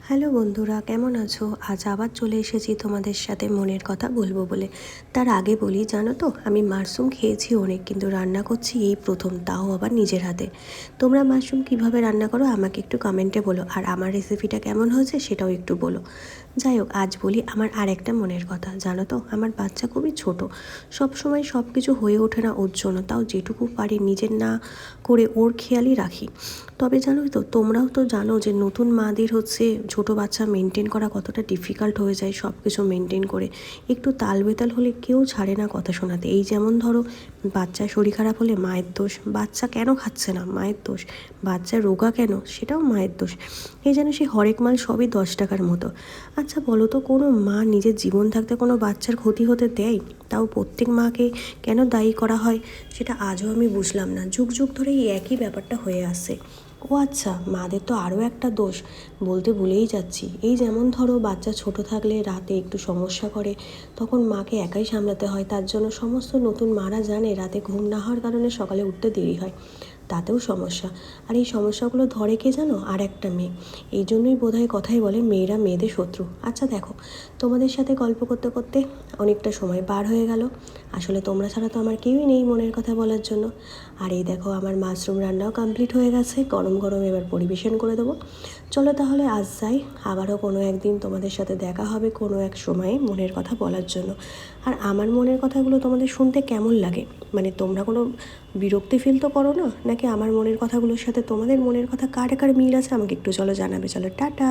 Hello বন্ধুরা, কেমন আছো? আজ আবার চলে এসেছি তোমাদের সাথে মনের কথা বলবো বলে। তার আগে বলি, জানো তো আমি মাশরুম খেয়েছি অনেক, কিন্তু রান্না করছি এই প্রথম, তাও আবার নিজের হাতে। তোমরা মাশরুম কিভাবে রান্না করো আমাকে একটু কমেন্টে বলো, আর আমার রেসিপিটা কেমন হয়েছে সেটাও একটু বলো। যাই হোক, আজ বলি আমার আর একটা মনের কথা। জানো তো আমার বাচ্চা খুবই ছোট, সব সময় সব কিছু হয়ে ওঠে না ওর জন্য, তাও যেটুকু পারি নিজের না করে ওর খেয়ালই রাখি। তবে জানোই তো, তোমরাও তো জানো যে নতুন মাদের হচ্ছে ছোট বাচ্চা মেনটেন করা কতটা ডিফিকাল্ট হয়ে যায়। সব কিছু মেনটেন করে একটু তালবেতাল হলে কেউ ছাড়ে না কথা শোনাতে। এই যেমন ধরো, বাচ্চার শরীর খারাপ হলে মায়ের দোষ, বাচ্চা কেন খাচ্ছে না মায়ের দোষ, বাচ্চা রোগা কেন সেটাও মায়ের দোষ। এই যেন সেই হরেক মাল সবই 10 টাকার মতো। আচ্ছা বলো তো, কোনো মা নিজের জীবন থাকতে কোনো বাচ্চার ক্ষতি হতে দেয়? তাও প্রত্যেক মাকে কেন দায়ী করা হয় সেটা আজও আমি বুঝলাম না। যুগ যুগ ধরে এই একই ব্যাপারটা হয়ে আসছে। ও আচ্ছা, মাদের তো আরও একটা দোষ বলতে ভুলেই যাচ্ছি। এই যেমন ধরো, বাচ্চা ছোট থাকলে রাতে একটু সমস্যা করে, তখন মাকে একাই সামলাতে হয়। তার জন্য সমস্ত নতুন মারা জানে রাতে ঘুম না হওয়ার কারণে সকালে উঠতে দেরি হয়, তাতেও সমস্যা। আর এই সমস্যাগুলো ধরে কে জানো? আর একটা মেয়ে। এই জন্যই বোধহয় কথাই বলে মেয়েরা মেয়েদের শত্রু। আচ্ছা দেখো, তোমাদের সাথে গল্প করতে করতে অনেকটা সময় পার হয়ে গেল। আসলে তোমরা ছাড়া তো আমার কেউই নেই মনের কথা বলার জন্য। আর এই দেখো, আমার মাশরুম রান্নাও কমপ্লিট হয়ে গেছে, গরম গরম এবার পরিবেশন করে দেবো। চলো তাহলে আজ যাই, আবারও কোনো একদিন তোমাদের সাথে দেখা হবে কোনো এক সময়ে মনের কথা বলার জন্য। আর আমার মনের কথাগুলো তোমাদের শুনতে কেমন লাগে? মানে তোমরা কোনো বিরক্তি ফিল তো করো না, নাকি আমার মনের কথাগুলোর সাথে তোমাদের মনের কথা কার কার মিল আছে আমাকে একটু চলো জানাবে। চলো টাটা।